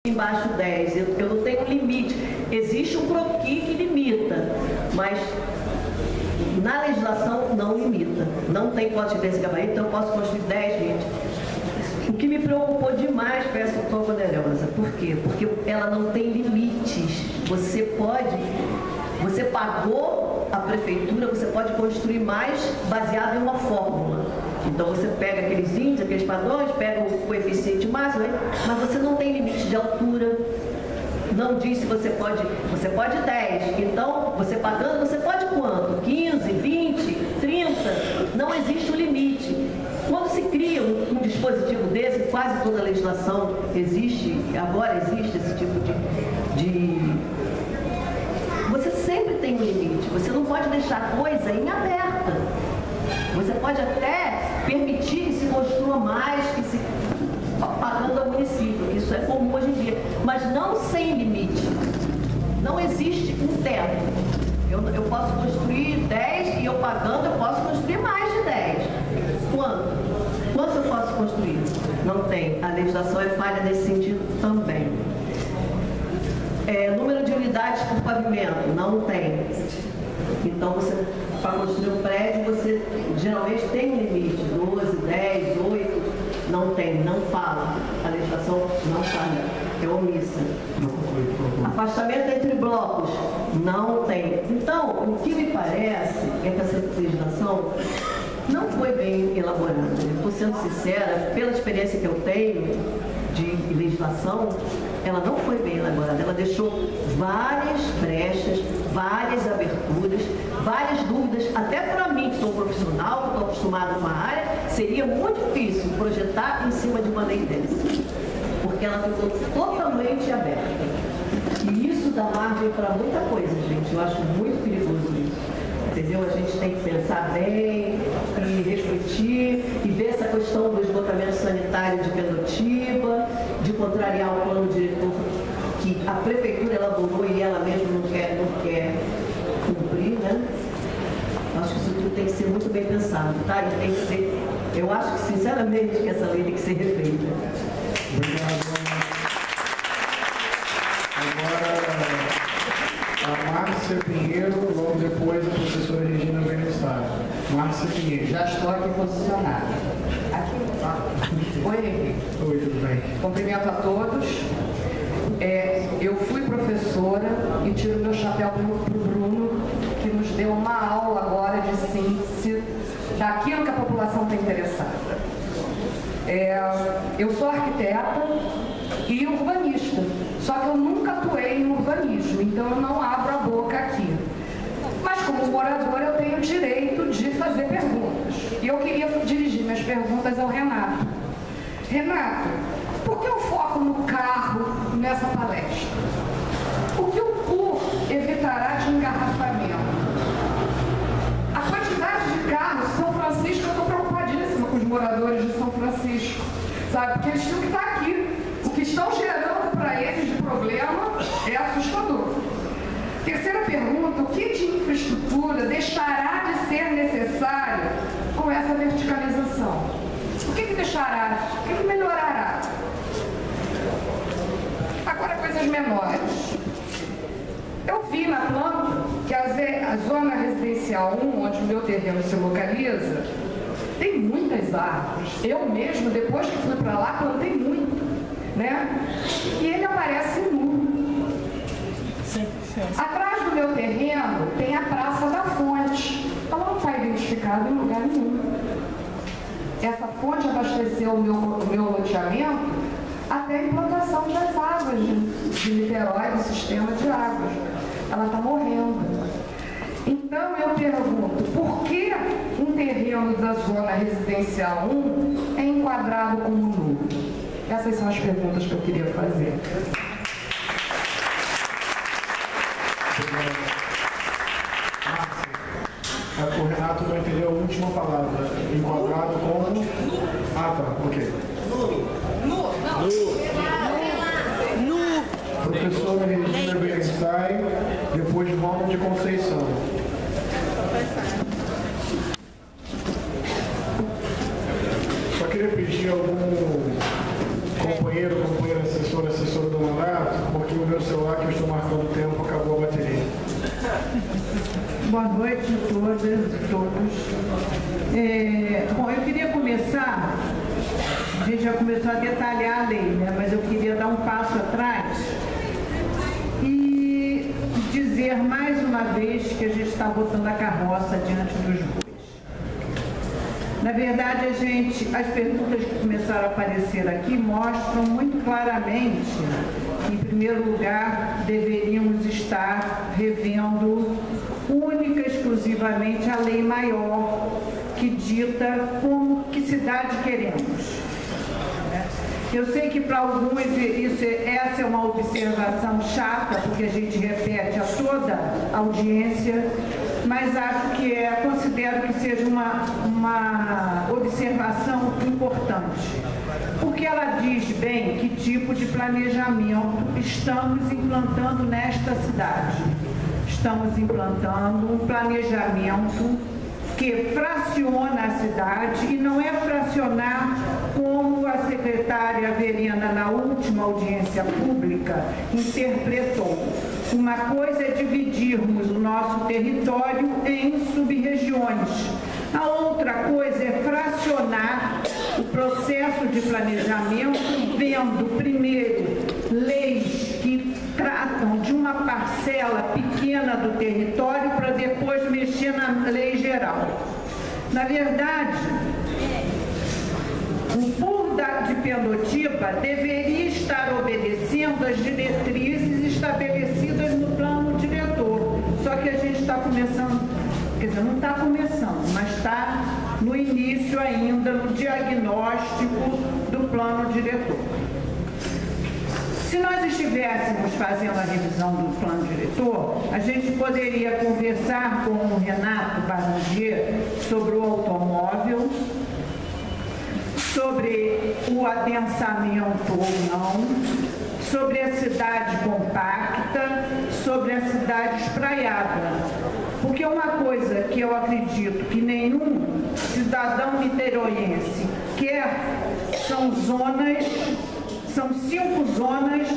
embaixo 10, eu não tenho limite. Existe um croquis que limita, mas na legislação não limita. Não tem código desse gabarito, então eu posso construir 10, gente. O que me preocupou demais foi essa topoderosa. Por quê? Porque ela não tem limites. Você pagou a prefeitura, você pode construir mais baseado em uma fórmula. Então você pega aqueles índices, aqueles padrões, pega o coeficiente máximo, mas você não tem limite de altura. Não diz se você pode 10. Então, você pagando, você pode quanto? 15, 20, 30? Não existe um limite. Quando se cria um dispositivo desse, quase toda a legislação existe, agora existe esse tipo de... Você sempre tem um limite. Você não pode deixar a coisa em aberta. Você pode até permitir que se construa mais, que se pagando ao município, que isso é comum hoje em dia, mas não sem limite. Não existe um teto. Eu posso construir 10 e eu pagando, eu posso construir mais de 10. Quanto eu posso construir? Não tem. A legislação é falha nesse sentido também. Número de unidades por pavimento? Não tem. Então, para construir um prédio, você geralmente tem um limite, 12, 10, 8, não tem, não fala. A legislação não fala, é omissa. Afastamento entre blocos? Não tem. Então, o que me parece é que essa legislação não foi bem elaborada. Estou sendo sincera, pela experiência que eu tenho de legislação, ela não foi bem elaborada. Ela deixou várias brechas, várias aberturas, várias dúvidas. Até para mim, que sou profissional, que estou acostumada com a área, seria muito difícil projetar em cima de uma lei dessa, porque ela ficou totalmente aberta. E isso dá margem para muita coisa, gente. Eu acho muito perigoso isso. Entendeu? A gente tem que pensar bem e refletir e ver essa questão do esgotamento sanitário de Pendotiba, de contrariar o plano diretor que a prefeitura elaborou e ela mesma não quer cumprir, né? Acho que isso tudo tem que ser muito bem pensado, tá? E tem que ser, eu acho que sinceramente que essa lei tem que ser refeita. Obrigado. A Márcia Pinheiro, logo depois a professora Regina Benestado. Márcia Pinheiro. Já estou aqui posicionada. Oi, Henrique. Oi, tudo bem? Cumprimento a todos. Eu fui professora e tiro meu chapéu para o Bruno, que nos deu uma aula agora de síntese daquilo que a população está interessada. Eu sou arquiteta e urbanista, só que eu nunca atuei em urbanismo, então eu não abro a boca aqui. Mas como moradora eu tenho o direito de fazer perguntas. E eu queria dirigir minhas perguntas ao Renato. Renato, por que eu foco no carro nessa palestra? O que o PUR evitará de engarrafamento? A quantidade de carros em São Francisco, eu estou preocupadíssima com os moradores de São Francisco, sabe? Porque eles tinham que estar aqui. O que estão gerando para eles de problema é assustador. Terceira pergunta, o que de infraestrutura deixará de ser necessário com essa verticalização? O que deixará? O que melhorará? Agora, coisas menores. Eu vi na planta que a zona residencial 1, onde o meu terreno se localiza, tem muitas árvores. Eu mesmo, depois que fui para lá, plantei muito, né? E ele aparece nu. Atrás do meu terreno tem a Praça da Fonte. Ela não está identificada em lugar nenhum. Essa fonte abasteceu o meu loteamento até a implantação das águas de Niterói, do sistema de águas. Ela está morrendo. Então eu pergunto, por que um terreno da zona residencial 1 é enquadrado como nu? Essas são as perguntas que eu queria fazer. O Renato não entendeu a última palavra. Enquadrado como... Ah, tá, ok. Professora Regina Berenstein, depois de Valdo de Conceição. Só queria pedir a algum companheiro, companheira, assessora do mandato Boa noite a todas e todos. Bom, eu queria começar, a gente já começou a detalhar a lei, né? Mas eu queria dar um passo atrás e dizer mais uma vez que a gente está botando a carroça diante dos bois. Na verdade, as perguntas que começaram a aparecer aqui mostram muito claramente que, em primeiro lugar, deveríamos estar revendo única e exclusivamente a lei maior que dita como que cidade queremos. Eu sei que para alguns essa é uma observação chata, porque a gente repete a toda a audiência, mas acho que considero que seja uma observação importante, porque ela diz bem que tipo de planejamento estamos implantando nesta cidade. Estamos implantando um planejamento que fraciona a cidade, e não é fracionar como a secretária Verena, na última audiência pública, interpretou. Uma coisa é dividirmos o nosso território em sub-regiões. A outra coisa é fracionar o processo de planejamento, vendo primeiro leis que tratam de uma parcela pequena do território para depois mexer na lei geral. Na verdade, o PUR de Pendotiba deveria estar obedecendo às diretrizes estabelecidas no plano diretor. Só que a gente está começando, quer dizer, não está começando, mas está no início ainda, no diagnóstico do plano diretor. Se nós estivéssemos fazendo a revisão do plano diretor, a gente poderia conversar com o Renato Barandier sobre o automóvel, sobre o adensamento ou não, sobre a cidade compacta, sobre a cidade espraiada. Porque uma coisa que eu acredito que nenhum cidadão niteroiense quer são 5 zonas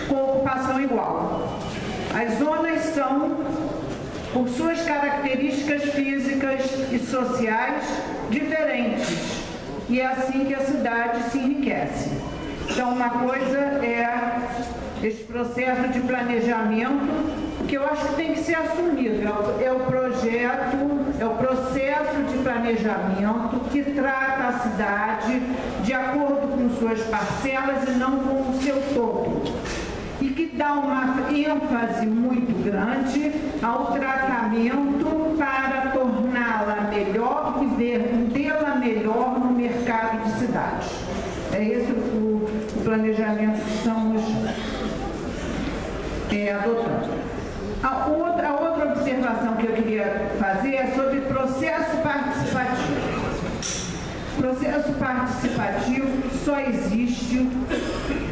com ocupação igual. As zonas são, por suas características físicas e sociais, diferentes. E é assim que a cidade se enriquece. Então, uma coisa é esse processo de planejamento, que eu acho que tem que ser assumido. É o processo de planejamento que trata a cidade de acordo com suas parcelas e não com o seu todo. E que dá uma ênfase muito grande ao tratamento para torná-la melhor e vendê-la melhor no mercado de cidade. É esse o planejamento que estamos adotando. A outra observação que eu queria fazer é sobre processo participativo. Processo participativo só existe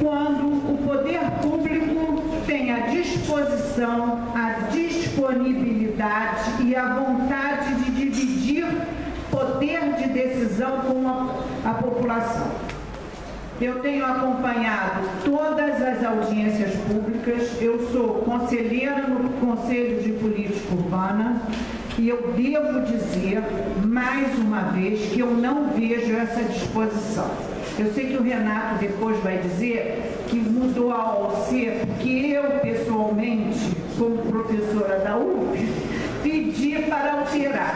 quando o poder público tem a disposição, a disponibilidade e a vontade de dividir poder de decisão com a população. Eu tenho acompanhado todas as audiências públicas, eu sou conselheira no Conselho de Política Urbana e eu devo dizer, mais uma vez, que eu não vejo essa disposição. Eu sei que o Renato depois vai dizer que mudou a OLC, porque eu, pessoalmente, como professora da UF, pedi para alterar.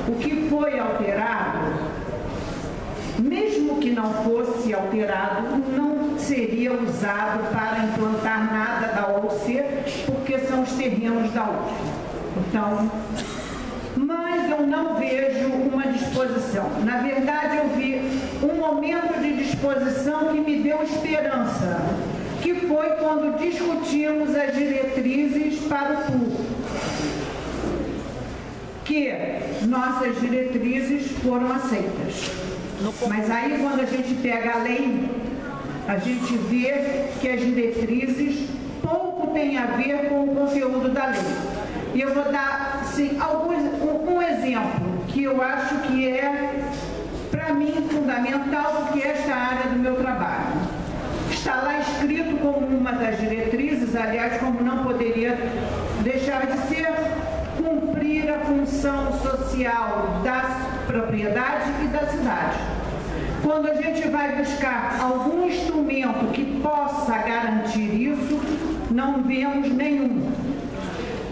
O que foi alterado, mesmo que não fosse alterado, não seria usado para implantar nada da OLC, porque são os terrenos da UF. Então, mas eu não vejo uma disposição. Na verdade, eu vi um momento de disposição que me deu esperança, que foi quando discutimos as diretrizes para o PUR. Que nossas diretrizes foram aceitas. Mas aí, quando a gente pega a lei, a gente vê que as diretrizes pouco têm a ver com o conteúdo da lei. E eu vou dar, assim, um exemplo que eu acho que é, para mim, fundamental, porque esta é a área do meu trabalho. Está lá escrito como uma das diretrizes, aliás, como não poderia deixar de ser, cumprir garantir a função social da propriedade e da cidade. Quando a gente vai buscar algum instrumento que possa garantir isso, não vemos nenhum.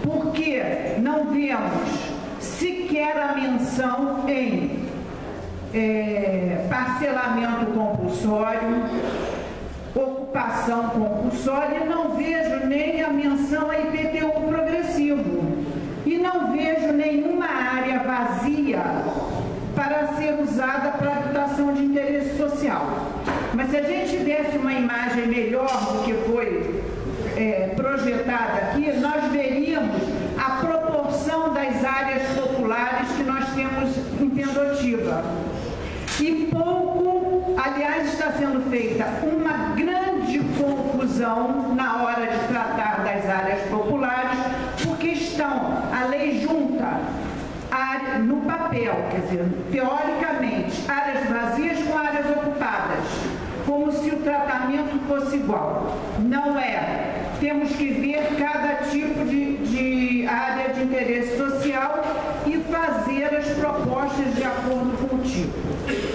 Porque não vemos sequer a menção em parcelamento compulsório, ocupação compulsória, e não vejo nem a menção a IPTU progressivo. E não vejo nenhuma área vazia para ser usada para habitação de interesse social. Mas se a gente desse uma imagem melhor do que foi projetada aqui, nós veríamos a proporção das áreas populares que nós temos em Pendotiba. E pouco, aliás, está sendo feita uma grande confusão na hora de tratar das áreas populares, porque estão, a lei junta no papel, quer dizer, teoricamente, áreas vazias com áreas ocupadas, como se o tratamento fosse igual. Não é. Temos que ver cada tipo de área de interesse social e fazer as propostas de acordo com o tipo.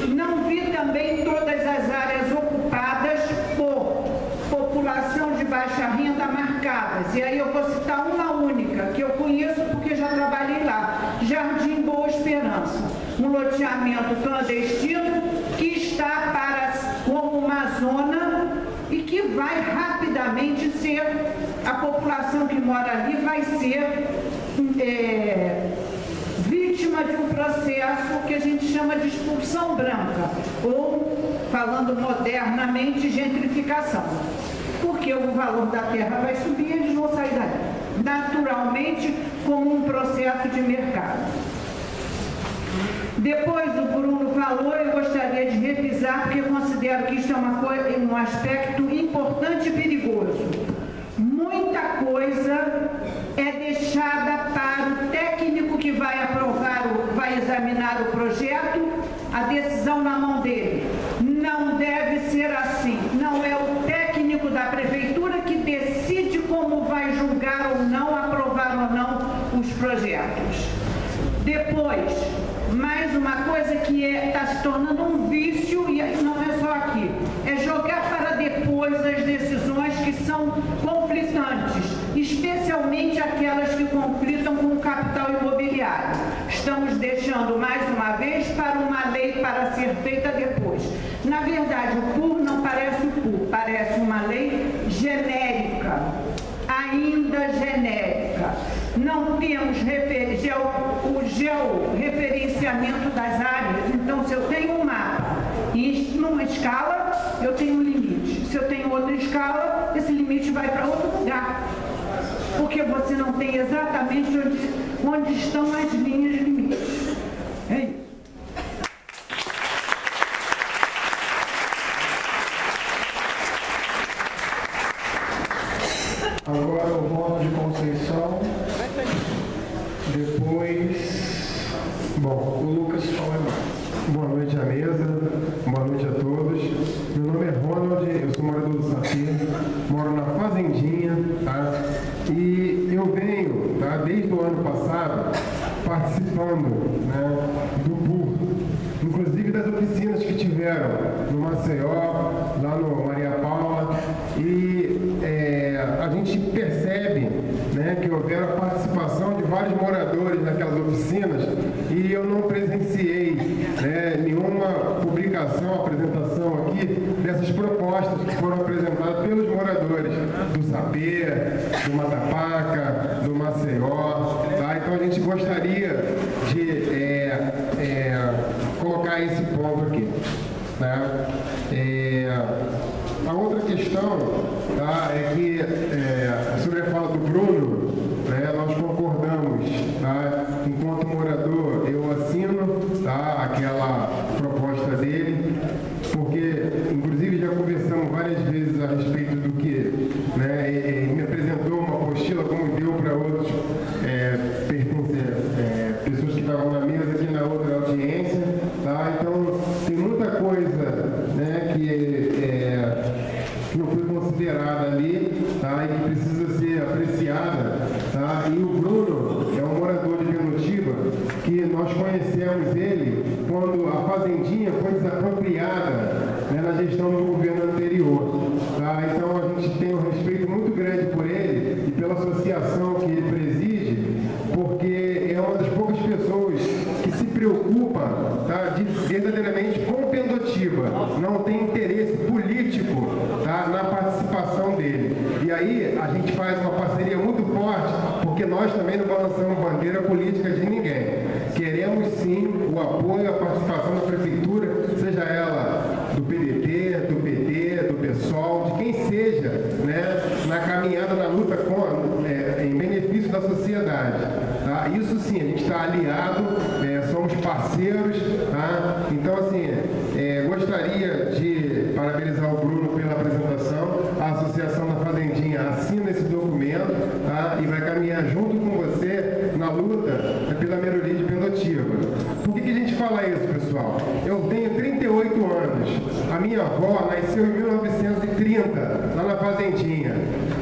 Não vi também todas as áreas ocupadas por população de baixa renda marcadas. E aí eu vou citar uma única, que eu conheço porque já trabalhei lá, Jardim Boa Esperança, um loteamento clandestino que está como uma zona e que vai rapidamente ser, a população que mora ali vai ser vítima de um processo que a gente chama de expulsão branca, ou, falando modernamente, gentrificação. Porque o valor da terra vai subir e eles vão sair dali, naturalmente, como um processo de mercado. Depois o Bruno falou, eu gostaria de revisar, porque eu considero que isso é um aspecto importante e perigoso. Muita coisa é deixada para o técnico que vai vai examinar o projeto, a decisão na mão dele. Não deve ser assim. Não é o técnico da prefeitura que decide como vai julgar ou não, aprovar ou não os projetos. Depois, mais uma coisa que está se tornando um vício, e não é só aqui, é jogar para depois as decisões que são conflitantes, especialmente aquelas que conflitam com o capital imobiliário. Estamos deixando mais uma vez para uma lei para ser feita depois. Na verdade, o PUR não parece o PUR, parece uma lei genérica, ainda genérica. Não temos o georreferenciamento das áreas. Então, se eu tenho um mapa e numa escala, eu tenho um limite. Se eu tenho outra escala, esse limite vai para outro lugar. Porque você não tem exatamente onde estão as linhas limites. É isso. Agora o voto de Conceição. Depois, bom, o Lucas fala mais. Boa noite à mesa, boa noite a todos. Meu nome é Ronald, eu sou morador do Sapê, moro na Fazendinha, tá? E eu venho, tá, desde o ano passado, participando, né, do PUR, inclusive das oficinas que tiveram no Maceió, lá no Maria Paula, e a gente percebe, né, que houveram a participação de vários moradores naquelas oficinas e eu não presenciei, né, nenhuma publicação, apresentação aqui dessas propostas que foram apresentadas pelos moradores do Sapê, do Matapaca, do Maceió, tá? Então a gente gostaria de colocar esse ponto aqui, né? A outra questão, tá, é que sobre a fala do Bruno, né, nós concordamos, tá? Enquanto morador, eu assino, tá, aquela proposta dele, porque inclusive já conversamos várias vezes a respeito do que, né, ele me apresentou uma apostila, como deu para outros pessoas que estavam na mesa aqui na outra audiência, tá? Então tem muita coisa, né, que não foi considerada ali, tá, e que precisa ser apreciada, tá? E o Bruno é um morador de Pendotiba que nós conhecemos ele quando a fazendinha foi desapropriada, né, na gestão do governo anterior. Tá? Então a gente tem um respeito muito grande por ele e pela associação que ele preside, porque é uma das poucas pessoas que se preocupa, tá, verdadeiramente com Pendotiba, não tem interesse político, tá, na participação dele. E aí a gente faz uma parceria muito forte, porque nós também não balançamos bandeira política de ninguém. Queremos sim o apoio, a participação da prefeitura, seja ela do PDT, do PT, do PSOL, de quem seja, né, na caminhada, na luta em benefício da sociedade. Tá? Isso sim, a gente está aliado, somos parceiros. Tá? Então, assim, gostaria de parabenizar o Bruno pela apresentação. A Associação da Fazendinha assina esse documento, tá? E vai caminhar junto com você na luta pela melhoria de Pendotiba. Por que a gente fala isso, pessoal? Eu tenho 38 anos. A minha avó nasceu em 1930, lá na Fazendinha.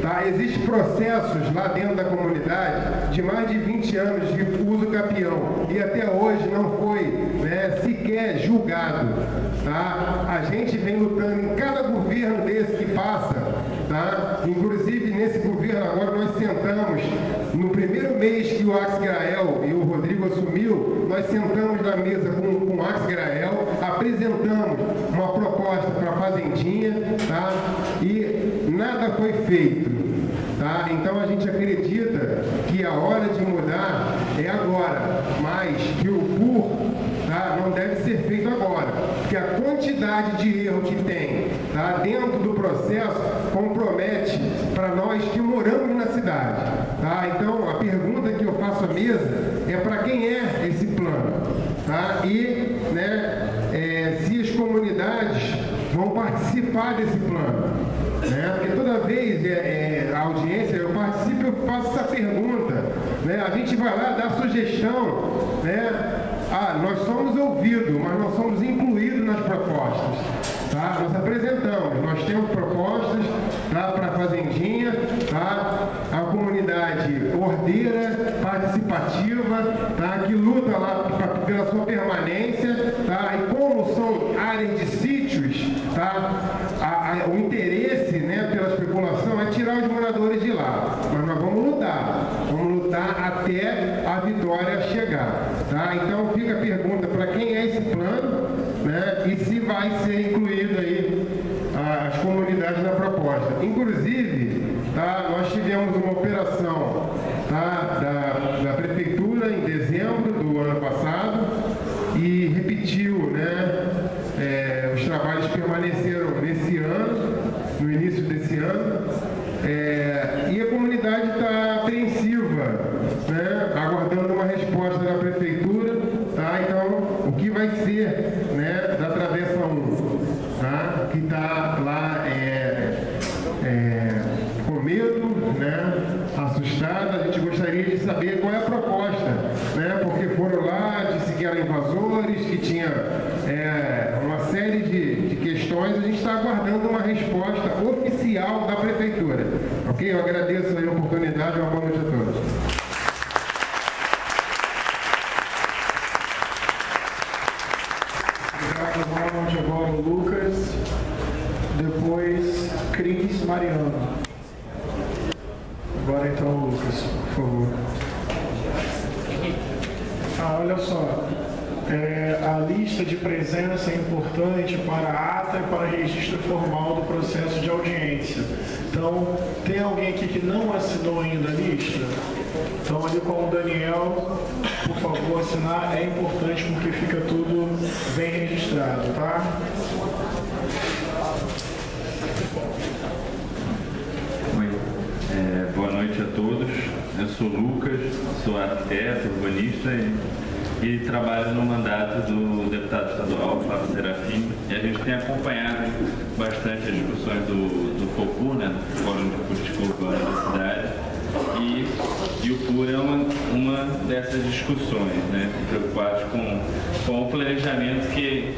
Tá? Existem processos lá dentro da comunidade de mais de 20 anos de uso capião e até hoje não foi, né, sequer julgado. Tá? A gente vem lutando em cada governo desse que passa, tá? Inclusive nesse governo agora nós sentamos, no primeiro mês que o Axel Grael e o Rodrigo assumiu, nós sentamos na mesa com o Axel Grael, apresentamos uma proposta para a Fazendinha, tá? E nada foi feito. Tá? Então a gente acredita que a hora de mudar é agora, mas que o PUR, tá, não deve ser feito agora, porque a quantidade de erro que tem, tá, dentro do processo compromete para nós que moramos na cidade. Tá? Então a pergunta que eu faço à mesa é para quem é esse plano, tá? E, né, se as comunidades vão participar desse plano. Né? Porque toda vez a audiência, eu participo, eu faço essa pergunta. Né? A gente vai lá dar sugestão. Né? Nós somos ouvidos, mas nós somos incluídos nas propostas. Tá? Nós apresentamos, nós temos propostas, tá, para a Fazendinha, tá? A comunidade ordeira, participativa, tá, que luta lá pela sua permanência, tá? E como são áreas de sítios, tá? O interesse, né, pela especulação é tirar os moradores de lá, mas nós vamos lutar até a vitória chegar. Tá? Então fica a pergunta para quem é esse plano, né, e se vai ser incluído aí as comunidades na proposta. Inclusive, tá, nós tivemos uma operação, tá, da prefeitura em dezembro do ano passado e repetiu, né, os trabalhos permaneceram nesse ano, no início desse ano, e a comunidade está apreensiva, né, aguardando uma resposta da prefeitura. Tá? Então, o que vai ser, né, da Travessa 1, tá? Que está lá com medo, né, assustada. A gente gostaria de saber qual é a proposta, né, porque foram lá, disse que eram invasores, que tinha uma série de questões. A gente está aguardando uma resposta oficial da prefeitura. Ok? Eu agradeço aí a oportunidade. Uma boa noite a todos. Obrigado, agora o Lucas, depois Cris Mariano. Agora então o Lucas, por favor. Olha só, a lista de presença é importante para a ata e para registro formal do processo de audiência. Então, tem alguém aqui que não assinou ainda a lista? Então, ali com o Daniel, por favor, assinar. É importante porque fica tudo bem registrado, tá? Oi, boa noite a todos. Eu sou Lucas, sou arquiteto, urbanista e trabalho no mandato do deputado estadual, Flávio Serafim. E a gente tem acompanhado bastante as discussões do FOPUR, né, do Fórum de Política Urbana da cidade. E o PUR é uma dessas discussões, né, preocupados com o planejamento que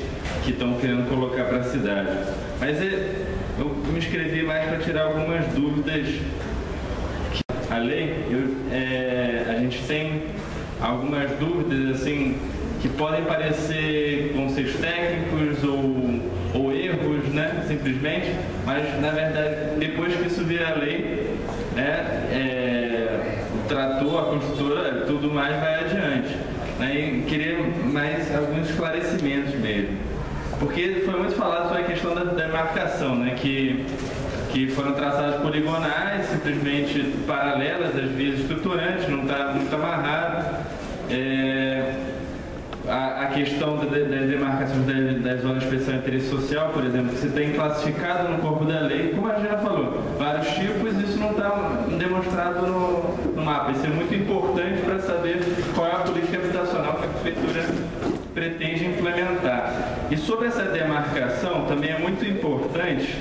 estão querendo colocar para a cidade. Mas eu me inscrevi mais para tirar algumas dúvidas. A lei, a gente tem algumas dúvidas assim que podem parecer conceitos técnicos ou erros, né, simplesmente, mas na verdade depois que isso vira lei, o trator, a construtora, tudo mais vai adiante. E queria mais alguns esclarecimentos mesmo, porque foi muito falado sobre a questão da demarcação, né, que foram traçadas poligonais, simplesmente paralelas às vias estruturantes, não está muito amarrado. A questão das demarcações das zonas de especial interesse social, por exemplo, que você tem classificado no corpo da lei, como a gente já falou, vários tipos, isso não está demonstrado no mapa. Isso é muito importante para saber qual é a política habitacional que a prefeitura pretende implementar. E sobre essa demarcação, também é muito importante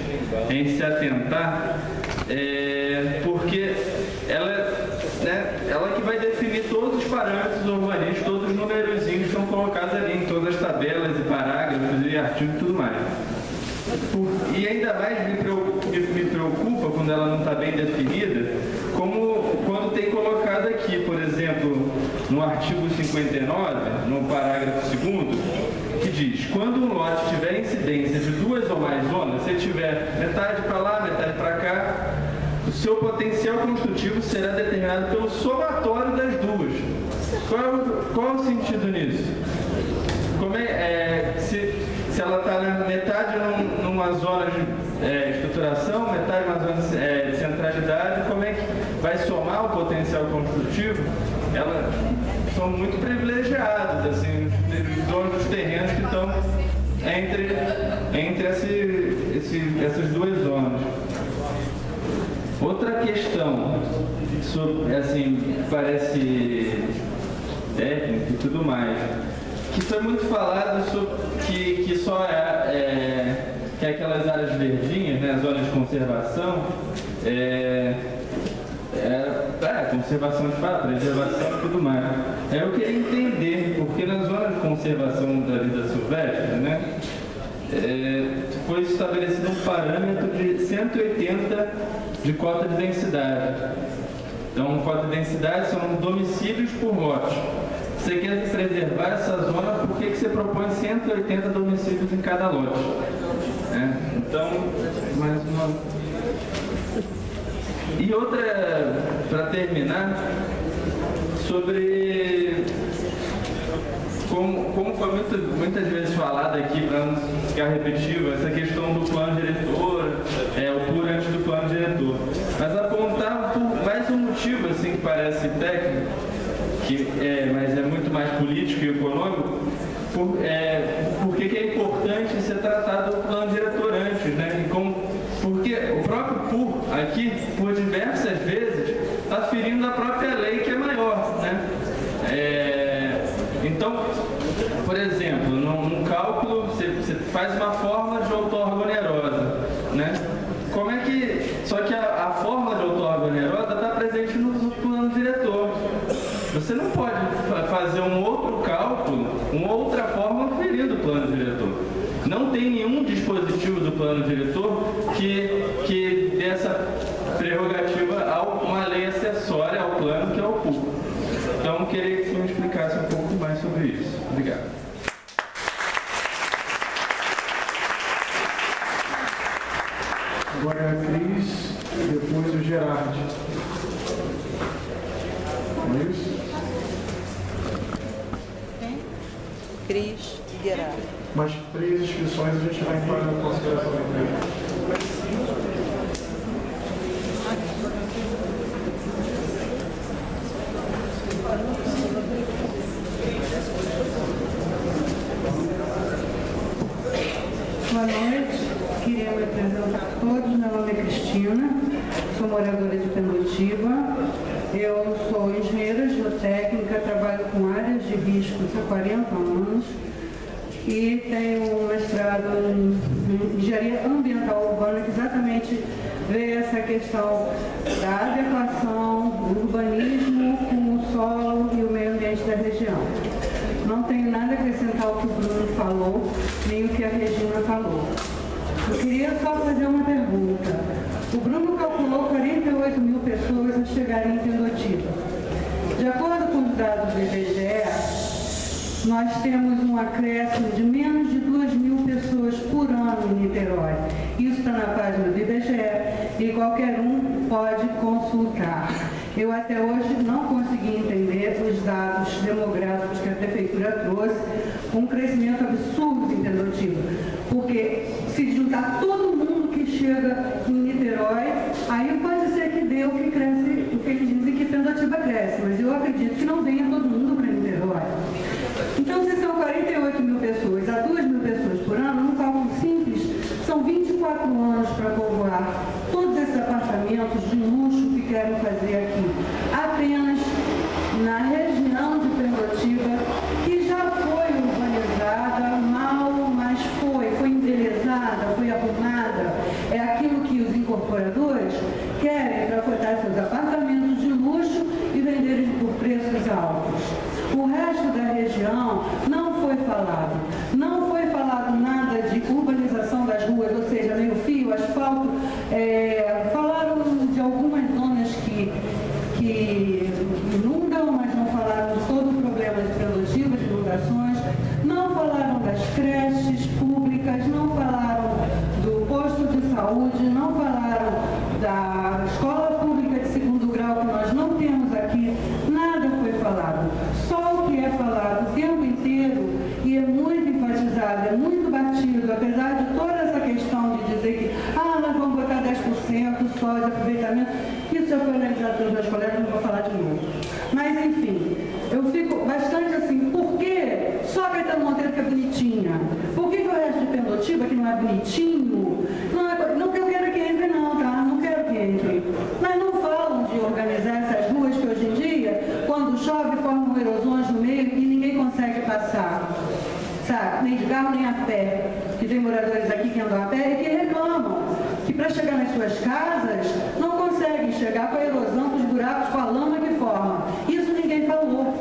em se atentar, porque ela que vai definir todos os parâmetros urbanísticos, todos os numerozinhos que estão colocados ali em todas as tabelas e parágrafos e artigos e tudo mais. E ainda mais me preocupa quando ela não está bem definida, como quando tem colocado aqui, por exemplo, no artigo 59, no parágrafo 2º, que diz: quando um lote tiver incidência de duas ou mais zonas, se tiver metade para lá, metade para cá, o seu potencial construtivo será determinado pelo somatório das duas. Qual é o sentido nisso? Se ela está na metade numa zona de estruturação, metade numa zona de centralidade, como é que vai somar o potencial construtivo? Elas são muito privilegiadas, assim, os donos dos terrenos que estão entre essas duas zonas. Outra questão, assim, parece técnica e tudo mais, que foi muito falado sobre que só que aquelas áreas verdinhas, né, zonas de conservação, conservação de preservação e tudo mais. Eu queria entender, porque na zona de conservação da vida silvestre, né, foi estabelecido um parâmetro de 180 de cota de densidade. Então, cota de densidade são domicílios por lote. Você quer preservar essa zona, por que você propõe 180 domicílios em cada lote? Então, mais uma... E outra, para terminar, sobre... Como foi muitas vezes falado aqui, para não ficar repetitivo, essa questão do plano diretor, o PUR antes do plano diretor. Mas apontar por mais um motivo, assim, que parece técnico, mas é muito mais político e econômico, porque é importante ser tratado do plano diretor antes, né? Porque o próprio PUR aqui, por diversas vezes, está ferindo a própria lei, que é maior, né? Então, por exemplo, num cálculo, você faz uma fórmula de outorga onerosa, né? Só que a fórmula de outorga onerosa está presente no plano diretor. Você não pode fazer um outro cálculo, uma outra fórmula ferindo o plano diretor. Não tem nenhum dispositivo do plano diretor que dê essa prerrogativa a uma lei acessória ao plano, que é o PUR. Então, queria que você me explicasse um pouco mais sobre isso. Obrigado. Agora é a Cris, depois o Gerard. Não é isso? Cris e Gerard. Mas 3 inscrições a gente vai entrar na consideração da empresa. Boa noite, queria me apresentar a todos. Meu nome é Cristina, sou moradora de Pendotiba. Eu sou engenheira geotécnica, trabalho com áreas de riscos há 40 anos e tenho um mestrado em engenharia ambiental urbana, que exatamente vê essa questão da adequação do urbanismo com o solo e o meio ambiente da região. Não tenho nada a acrescentar ao que o Bruno falou, nem o que a Regina falou. Eu queria só fazer uma pergunta. O Bruno calculou 48 mil pessoas a chegarem em Pendotiba. De acordo com dados do IBGE, nós temos um acréscimo de menos de 2.000 pessoas por ano em Niterói. Isso está na página do IBGE e qualquer um pode consultar. Eu até hoje não consegui entender os dados demográficos que a Prefeitura trouxe, um crescimento absurdo em Tendotiba, porque se juntar todo mundo que chega em Niterói, aí pode ser que dê o que cresce, o que eles dizem que Tendotiba cresce, mas eu acredito que não venha todo mundo para Niterói. Então, se são 48.000 pessoas a 2.000 pessoas por ano, num cálculo simples, são 24 anos para povoar todos esses apartamentos de luxo que querem fazer aqui. Apenas na região de Tendotiba, que já foi urbanizada, mal, mas foi embelezada, foi arrumada. É aquilo que os incorporadores querem para botar seus apartamentos de luxo e venderem por preços altos. O resto da região não foi falado. Não foi falado nada de urbanização das ruas, ou seja, meio fio, asfalto. Falaram de algumas zonas que inundam, mas não falaram de todo o problema de Tendotiba, de inundações. Não falaram das creches públicas, não falaram do posto de saúde, não falaram da escola pública de segundo grau, que nós não temos aqui. Nada foi falado. Só o que é falado o tempo inteiro, e é muito enfatizado, é muito batido, apesar de toda essa questão de dizer que nós vamos botar 10% só de aproveitamento. Isso já foi analisado pelos meus colegas, não vou falar de novo. Mas, enfim, eu fico bastante assim, por que só Caetano Monteiro que é bonitinha? Por que o resto de Tendotiba, que não é bonitinho? Não que eu quero que entre, não, tá? Não quero que entre. Mas não falam de organizar essas ruas que hoje em dia, quando chove, formam erosões no meio e ninguém consegue passar. Sabe? Nem de carro, nem a pé. Que tem moradores aqui que andam a pé e que reclamam que para chegar nas suas casas não conseguem chegar com a erosão, com os buracos, com a lama que forma. Isso ninguém falou.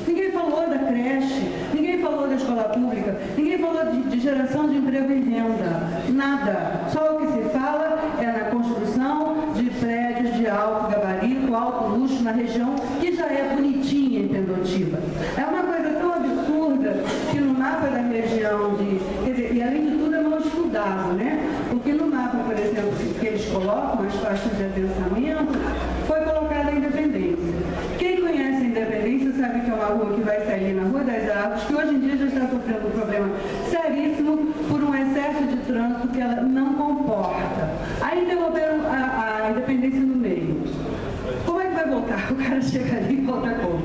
Ninguém falou da creche, ninguém falou da escola pública, ninguém falou de geração de emprego e renda. Nada. Só o que se fala é na construção de prédios de alto gabarito, alto luxo na região que já é bonitinha em Tendotiba. É uma coisa tão absurda que no mapa da região quer dizer, e além de tudo é mal estudado, né? Porque no mapa, por exemplo, que eles colocam, as faixas de adensamento, foi colocada a Independência. Quem conhece a Independência sabe que é uma rua que vai sair na Rua das Árvores, que hoje em dia já está sofrendo um problema seríssimo por um excesso de trânsito que ela não comporta. Aí interromperam a Independência no meio. Como é que vai voltar? O cara chega ali e volta como?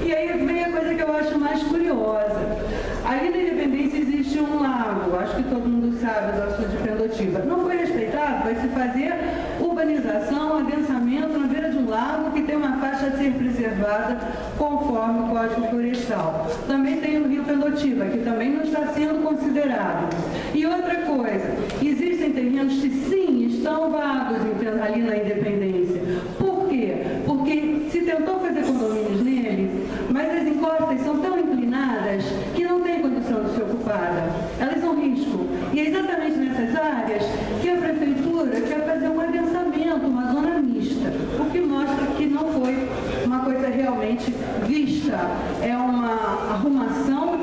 E aí vem a coisa que eu acho mais curiosa. Ali na Independência existe um lago, acho que todo mundo sabe, do sul de Tendotiba. Não foi respeitado, vai se fazer urbanização, adensamento na beira de um lago que tem uma faixa a ser preservada conforme o Código Florestal. Também tem o Rio Tendotiba, que também não está sendo considerado. E outra coisa, existem terrenos que sim, estão vagos ali na Independência. Por quê? Porque se tentou fazer condomínios neles, mas as encostas são tão inclinadas que não tem condição de ser ocupada. Elas são risco. E é exatamente nessas áreas que a Prefeitura quer fazer um adensamento, uma zona mista, o que mostra que não foi uma coisa realmente vista. É uma arrumação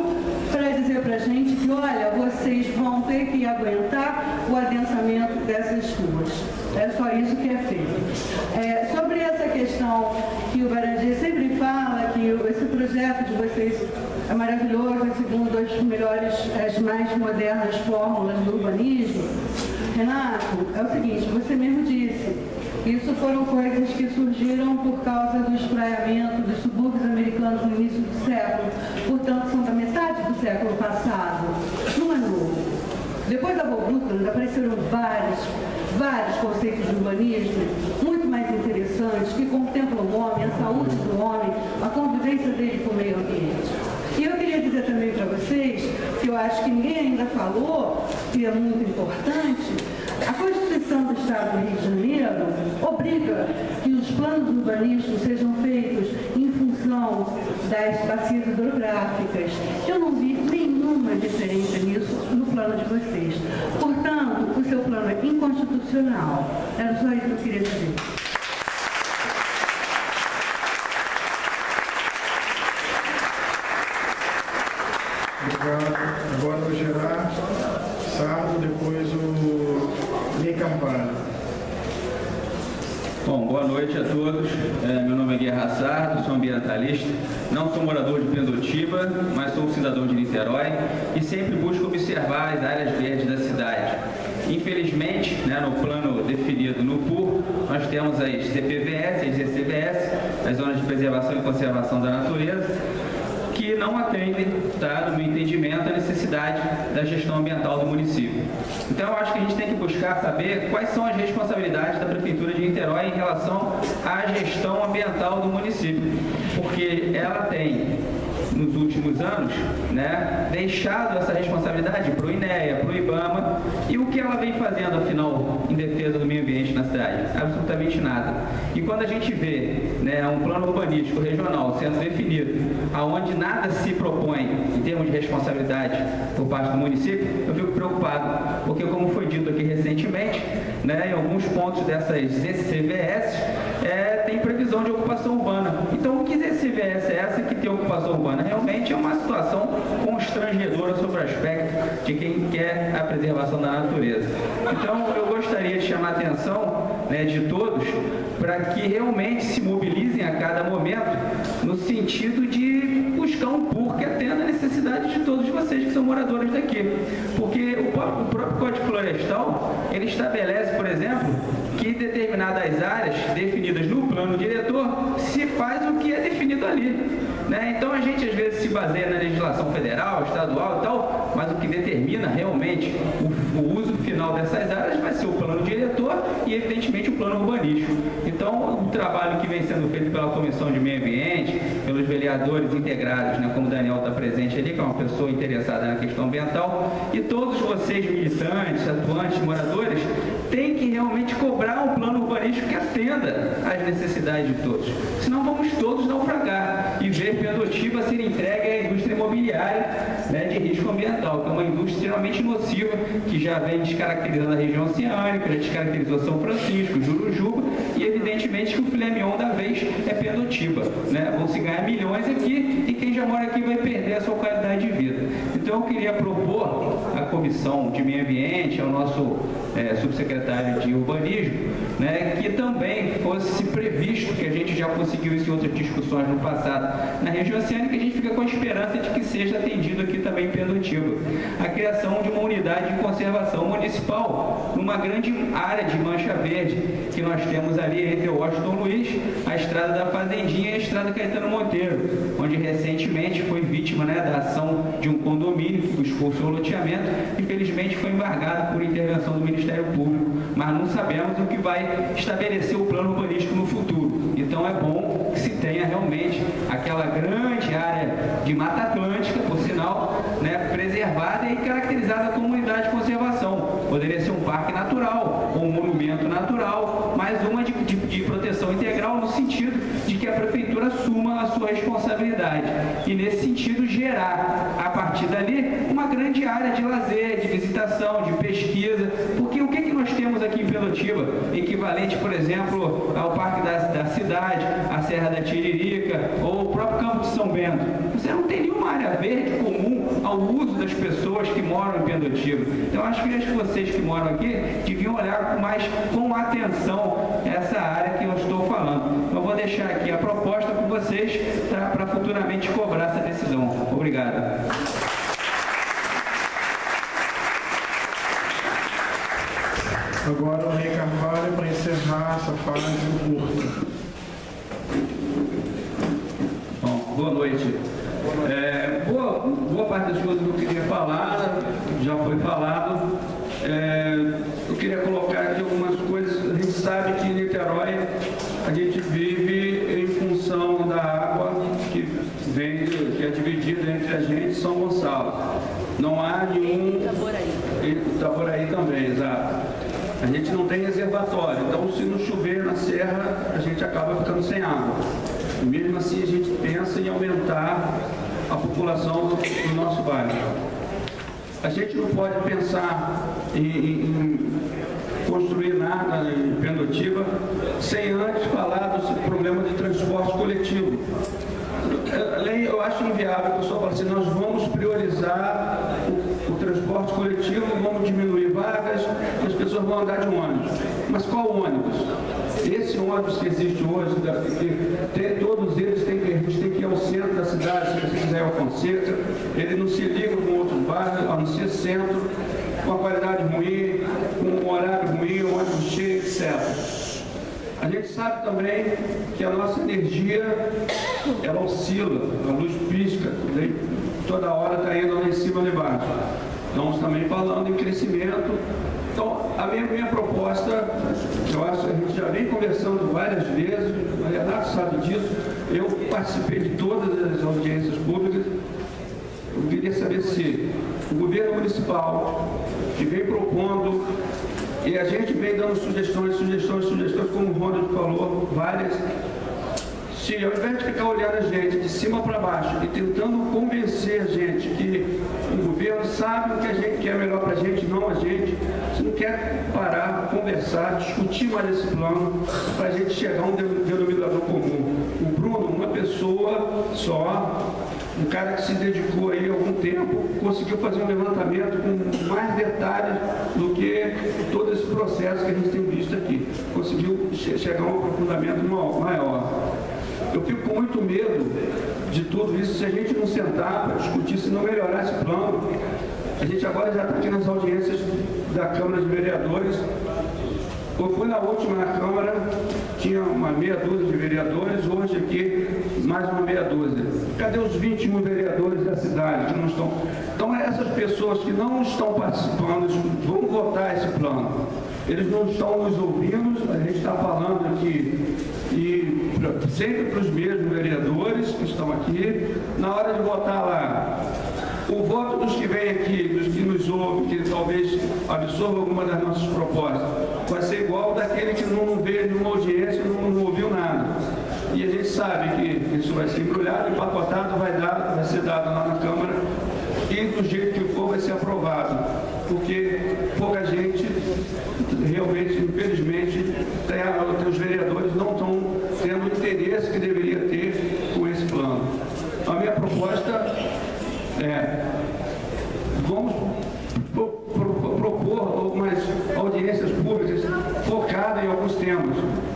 para dizer para a gente que, olha, vocês vão ter que aguentar o adensamento dessas ruas. É só isso que é feito. Sobre essa questão que o Barandier sempre fala, que esse projeto de vocês é maravilhoso, é segundo as mais modernas fórmulas do urbanismo. Renato, é o seguinte, você mesmo disse, isso foram coisas que surgiram por causa do espraiamento dos subúrbios americanos no início do século, portanto são da metade do século passado. Não é novo. Depois da Brooklyn apareceram vários conceitos de urbanismo muito mais interessantes, que contemplam o homem, a saúde do homem, a convivência dele com o meio ambiente. E eu queria dizer também para vocês, que eu acho que ninguém ainda falou, que é muito importante, a Constituição do Estado do Rio de Janeiro obriga que os planos urbanísticos sejam feitos em função das bacias hidrográficas. Eu não vi nenhuma diferença nisso no plano de vocês. Portanto, o seu plano é inconstitucional. Era só isso que eu queria dizer. o Gerard Sardo, depois o Ney Carvalho. Bom, boa noite a todos. Meu nome é Guerra Sardo, sou ambientalista. Não sou morador de Pendotiba, mas sou cidadão de Niterói e sempre busco observar as áreas verdes da cidade. Infelizmente, no plano definido no PUR, nós temos as ZPVS, as ZCVS, as Zonas de Preservação e Conservação da Natureza, que não atendem, no meu entendimento, a necessidade da gestão ambiental do município. Então, eu acho que a gente tem que buscar saber quais são as responsabilidades da Prefeitura de Niterói em relação à gestão ambiental do município, porque ela tem, nos últimos anos, deixado essa responsabilidade para o INEA, para o IBAMA, e o que ela vem fazendo, afinal, em defesa do meio ambiente na cidade? Absolutamente nada. E quando a gente vê um plano urbanístico regional sendo definido, aonde nada se propõe em termos de responsabilidade por parte do município, eu fico preocupado, porque como foi dito aqui recentemente, em alguns pontos dessas ZCVS, tem previsão de ocupação urbana. Então, o que ZCVS é essa que tem ocupação urbana? Realmente é uma situação constrangedora sobre o aspecto de quem quer a preservação da natureza. Então, eu gostaria de chamar a atenção de todos para que realmente se mobilizem a cada momento no sentido de buscar um PUR que atenda a necessidade de todos vocês que são moradores daqui. Porque o próprio Código Florestal, ele estabelece, por exemplo, que determinadas áreas definidas no plano diretor se faz o que é definido ali. Então a gente às vezes se baseia na legislação federal, estadual e tal, mas o que determina realmente o uso final dessas áreas vai ser o plano diretor e evidentemente o plano urbanístico. Então o trabalho que vem sendo feito pela Comissão de Meio Ambiente, pelos vereadores integrados, como o Daniel está presente ali, que é uma pessoa interessada na questão ambiental, e todos vocês militantes, atuantes, moradores, têm que realmente cobrar um plano urbanístico que atenda às necessidades de todos. Senão vamos todos naufragar e ver Pendotiba ser entregue à indústria imobiliária de risco ambiental, que é uma indústria extremamente nociva, que já vem descaracterizando a região oceânica, já descaracterizou São Francisco, Jurujuba, e evidentemente que o filé mignon da vez é Pendotiba. Vão se ganhar milhões aqui e quem já mora aqui vai perder a sua qualidade de vida. Então eu queria propor à Comissão de Meio Ambiente, ao nosso subsecretário de Urbanismo, que também fosse previsto, que a gente já conseguiu isso em outras discussões no passado, na região oceânica, a gente fica com a esperança de que seja atendido aqui também em Pendotiba. A criação de uma unidade de conservação municipal numa grande área de mancha verde que nós temos ali entre o Washington Luiz, a estrada da Fazendinha e a estrada Caetano Monteiro, onde recentemente foi vítima da ação de um condomínio que buscou seu loteamento, infelizmente foi embargado por intervenção do Ministério Público, mas não sabemos o que vai estabelecer o plano urbanístico no futuro. Então é bom que se tenha realmente aquela grande área de Mata Atlântica, por sinal, preservada e caracterizada como unidade de conservação. Poderia ser um parque natural, ou um monumento natural, mas uma de proteção integral no sentido de que a Prefeitura assuma a sua responsabilidade. E nesse sentido gerar, a partir dali, uma grande área de lazer, de visitação, de pesquisa, porque o que nós temos aqui em Pendotiba, equivalente, por exemplo, ao Parque da Cidade, a Serra da Tiririca, ou o próprio Campo de São Bento. Você não tem nenhuma área verde comum ao uso das pessoas que moram em Pendotiba. Então, acho que vocês que moram aqui deviam olhar com atenção essa área que eu estou falando. Então, eu vou deixar aqui a proposta para vocês para futuramente cobrar essa decisão. Obrigado. Agora o Ney Carvalho para encerrar essa fase curta. Bom, boa noite. Boa parte das coisas que eu queria falar já foi falado. Eu queria colocar aqui algumas coisas. A gente sabe que em Niterói a gente vive em função da água que é dividida entre a gente e São Gonçalo. Não há nenhum... Itaboraí também, exato. A gente não tem reservatório, então se não chover na serra, a gente acaba ficando sem água. E mesmo assim a gente pensa em aumentar a população do nosso bairro. A gente não pode pensar em construir nada em Pendotiba sem antes falar do problema de transporte coletivo. Eu acho inviável a pessoa falar assim, nós vamos priorizar o transporte coletivo, vamos diminuir vagas, as pessoas vão andar de ônibus. Mas qual ônibus? Esse ônibus que existe hoje, todos eles a gente tem que ir ao centro da cidade, se você quiser ir ao Fonseca, ele não se liga com outros bairros, a não ser centro, com a qualidade ruim, com um horário ruim, um ônibus cheio, etc. A gente sabe também que a nossa energia, ela oscila, a luz pisca, toda hora está indo lá em cima e embaixo. Estamos também falando em crescimento. Então, a minha proposta, eu acho que a gente já vem conversando várias vezes, o Renato sabe disso, eu participei de todas as audiências públicas. Eu queria saber se o governo municipal, que vem propondo, e a gente vem dando sugestões, como o Ronald falou, várias, se ao invés de ficar olhando a gente de cima para baixo e tentando convencer a gente que o governo sabe o que a gente quer melhor para a gente, não a gente, se não quer parar, conversar, discutir mais esse plano para a gente chegar a um denominador comum. O Bruno, uma pessoa só, um cara que se dedicou aí algum tempo, conseguiu fazer um levantamento com mais detalhes do que todo esse processo que a gente tem visto aqui. Conseguiu chegar a um aprofundamento maior. Eu fico com muito medo de tudo isso se a gente não sentar para discutir, se não melhorar esse plano. A gente agora já está aqui nas audiências da Câmara de Vereadores. Eu fui na última na Câmara, tinha uma meia dúzia de vereadores, hoje aqui mais uma meia dúzia. Cadê os 21 vereadores da cidade que não estão? Então, essas pessoas que não estão participando, vão votar esse plano. Eles não estão nos ouvindo, a gente está falando aqui, e sempre para os mesmos vereadores que estão aqui. Na hora de votar lá, o voto dos que vêm aqui, dos que nos ouvem, que talvez absorvam alguma das nossas propostas, vai ser igual daquele que não veio numa audiência e não ouviu nada. E a gente sabe que isso vai ser embrulhado, empacotado, vai ser dado lá na Câmara e do jeito que for vai ser aprovado. Porque pouca gente, realmente, infelizmente, os vereadores não estão tendo o interesse que deveria ter com esse plano. A minha proposta vamos propor umas audiências públicas focadas em alguns temas,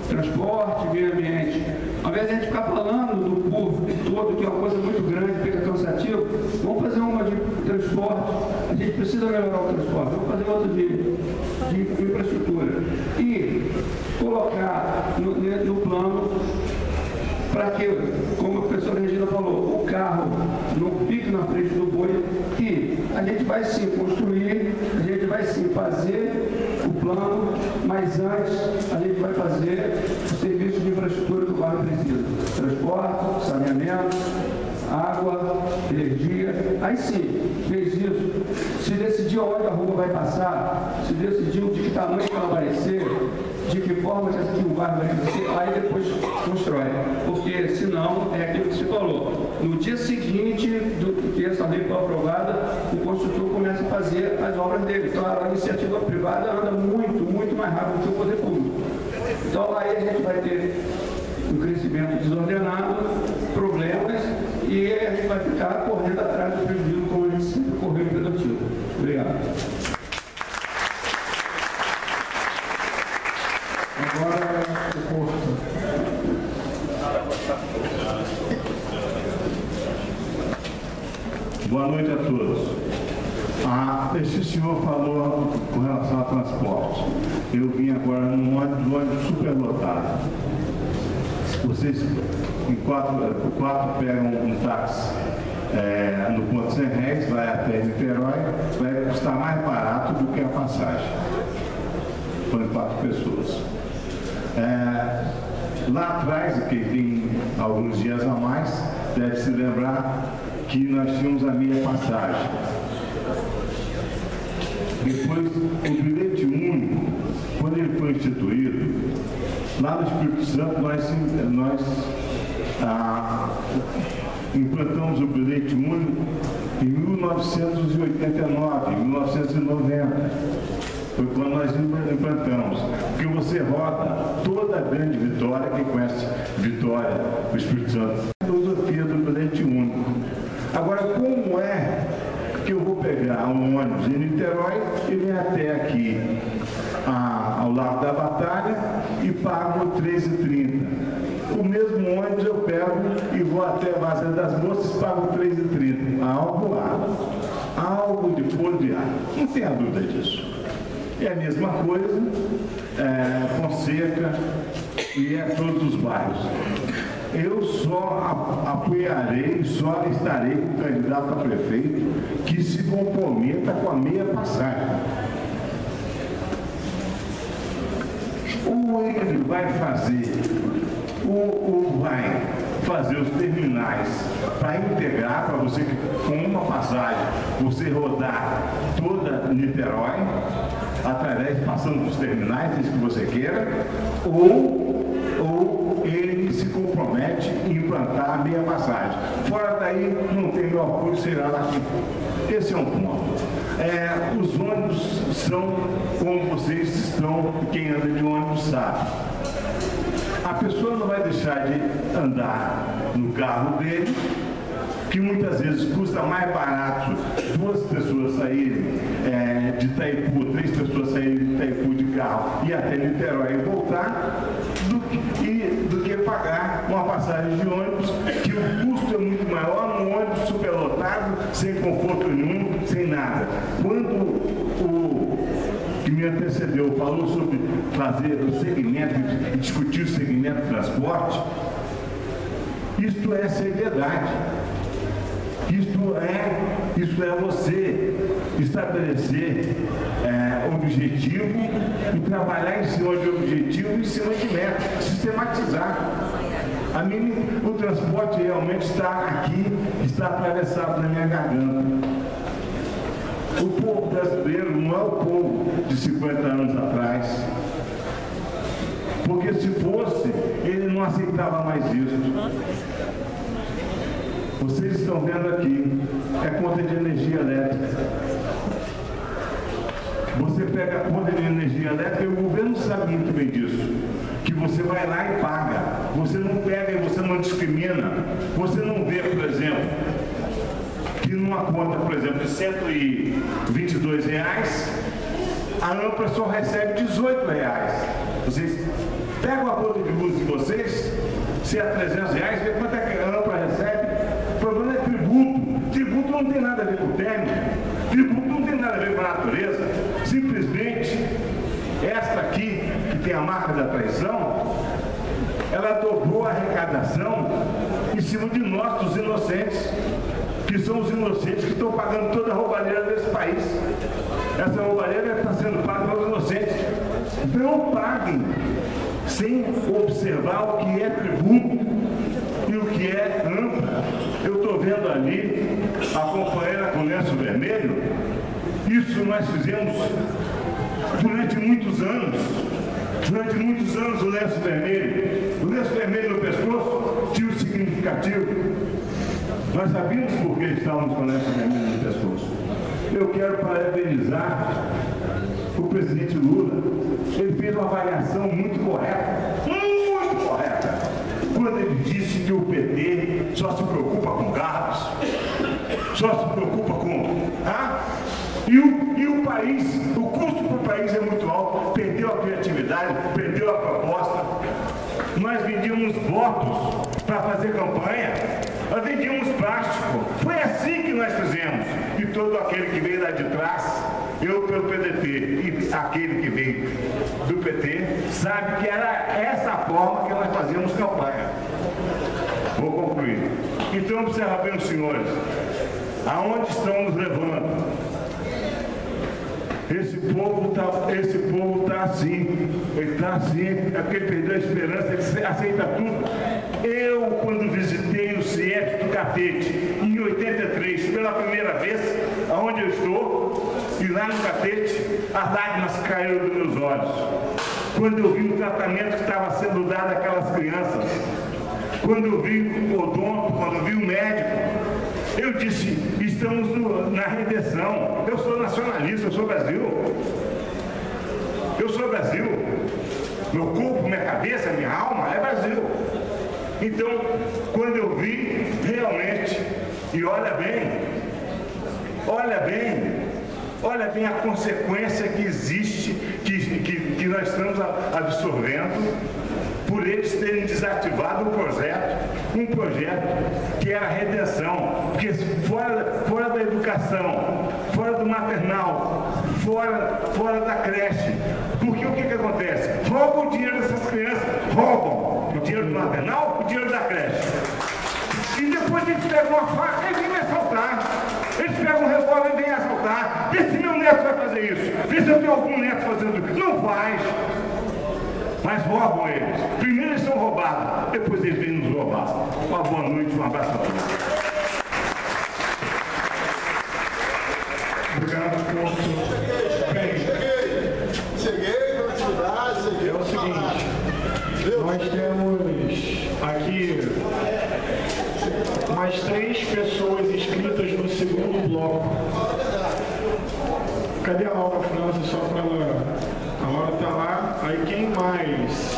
transporte, meio ambiente. Ao invés de a gente ficar falando do público todo, que é uma coisa muito grande, fica cansativo, vamos fazer uma de transporte. A gente precisa melhorar o transporte, vamos fazer outra de infraestrutura. E colocar no plano para que, como a professora Regina falou, o carro não fique na frente do boi, que a gente vai sim construir, a gente vai sim fazer o plano, mas antes a gente vai fazer o serviço de infraestrutura que o bairro precisa. Transporte, saneamento, água, energia. Aí sim, fez isso. Se decidir onde a rua vai passar, se decidiu de que tamanho ela vai ser, de que forma que o bairro vai crescer, aí depois constrói. Porque senão, é aquilo que você falou, no dia seguinte que essa lei for aprovada, o construtor começa a fazer as obras dele. Então a iniciativa privada anda muito mais rápido que o poder público. Então aí a gente vai ter um crescimento desordenado, problemas, e a gente vai ficar correndo atrás do prejuízo como a gente sempre correu em Pedrotiba. Obrigado. Agora, o Porto. Boa noite a todos. Esse senhor falou com relação ao transporte. Eu vim agora num ônibus superlotado. Vocês, quatro pegam um táxi no ponto Sem Réis, vai até Niterói, vai custar mais barato do que a passagem. Para 4 pessoas. Lá atrás, que tem alguns dias a mais, deve se lembrar que nós tínhamos a meia passagem. Depois, o bilhete único, quando ele foi instituído, lá no Espírito Santo, nós implantamos o bilhete único em 1989, 1990. Foi quando nós implantamos. Porque você roda toda a grande Vitória, quem conhece Vitória, o Espírito Santo, a filosofia do bilhete único. Agora, como é que eu vou pegar um ônibus em Niterói e venho até aqui ao Largo da Batalha e pago R$ 3,30. O mesmo ônibus eu pego e vou até a Base das Moças e pago R$ 3,30. Algo lá. Algo de pôr de ar. Não tenha dúvida disso. É a mesma coisa, Fonseca e todos os bairros. Eu só apoiarei, só estarei com o candidato a prefeito que se comprometa com a meia passagem. Ou ele vai fazer, ou vai fazer os terminais para integrar, para você, com uma passagem, você rodar toda Niterói, passando dos terminais, isso que você queira, ou ele se compromete em implantar a meia passagem. Fora daí, não tem meu apoio, será daqui. Esse é um ponto. Os ônibus são como vocês estão, quem anda de ônibus sabe. A pessoa não vai deixar de andar no carro dele, que muitas vezes custa mais barato 2 pessoas saírem de Itaipu, 3 pessoas saírem de Itaipu de carro e até Niterói e voltar, do que pagar uma passagem de ônibus, que o custo é muito maior, num ônibus superlotado, sem conforto nenhum, sem nada. Quando o que me antecedeu falou sobre fazer o segmento, discutir o segmento de transporte, isto é seriedade. Isto é você estabelecer objetivo e trabalhar em cima de objetivo e em cima de meta, sistematizar. O transporte realmente está aqui, está atravessado na minha garganta. O povo brasileiro não é o povo de 50 anos atrás. Porque se fosse, ele não aceitava mais isso. Vocês estão vendo aqui, é conta de energia elétrica. Você pega a conta de energia elétrica e o governo sabe muito bem disso. Que você vai lá e paga. Você não pega e você não discrimina. Você não vê, por exemplo, que numa conta, por exemplo, de R$122, a AMPA só recebe R$18. Vocês pegam a conta de luz de vocês, se é R$300, vê quanto é que a AMPA recebe. O problema é tributo. Tributo não tem nada a ver com o término. Tributo não tem nada a ver com a natureza. Simplesmente, esta aqui, que tem a marca da traição, ela dobrou a arrecadação em cima de nós, dos inocentes, que são os inocentes que estão pagando toda a roubalheira desse país. Essa roubalheira está sendo paga pelos inocentes. Não paguem sem observar o que é tributo e o que é AMPA. Eu estou vendo ali a companheira com lenço vermelho. Isso nós fizemos durante muitos anos. Durante muitos anos o lenço vermelho. O lenço vermelho no pescoço tinha um significativo. Nós sabíamos por que estávamos com o lenço vermelho no pescoço. Eu quero parabenizar o presidente Lula. Ele fez uma avaliação muito correta. Muito correta. Quando ele disse que o PT só se preocupa com carros, só se preocupa com... E o país, o custo para o país é muito alto, perdeu a criatividade, perdeu a proposta. Nós vendíamos votos para fazer campanha, nós vendíamos plástico. Foi assim que nós fizemos. E todo aquele que veio lá de trás, eu pelo PDT, e aquele que veio do PT, sabe que era essa forma que nós fazíamos campanha. Vou concluir. Então, observa bem os senhores, aonde estão nos levando? Esse povo está assim, ele está assim, é porque ele perdeu a esperança, ele aceita tudo. Eu, quando visitei o CIEP do Catete, em 83, pela primeira vez, aonde eu estou, e lá no Catete, as lágrimas caíram dos meus olhos. Quando eu vi o tratamento que estava sendo dado àquelas crianças, quando eu vi o odonto, quando eu vi o médico, eu disse, estamos na redenção. Eu sou nacionalista, eu sou Brasil. Eu sou Brasil. Meu corpo, minha cabeça, minha alma é Brasil. Então, quando eu vi, realmente, e olha bem, olha bem a consequência que existe, que nós estamos absorvendo por eles terem desativado um projeto que era a redenção, porque fora da educação, fora do maternal, fora da creche, porque o que acontece? Roubam o dinheiro dessas crianças, roubam o dinheiro do maternal, o dinheiro da creche. E depois eles pegam uma faca e vêm me assaltar. Eles pegam um revólver e vêm assaltar. Vê se meu neto vai fazer isso. Vê se eu tenho algum neto fazendo isso. Não faz. Mas roubam eles. Primeiro eles são roubados, depois eles vêm nos roubar. Uma boa noite, um abraço a todos. Obrigado, Porto. Cheguei na atividade, cheguei. É o seguinte, nós temos aqui mais 3 pessoas inscritas no segundo bloco. Cadê a Laura França? Só para ela. A Laura está lá. Aí quem mais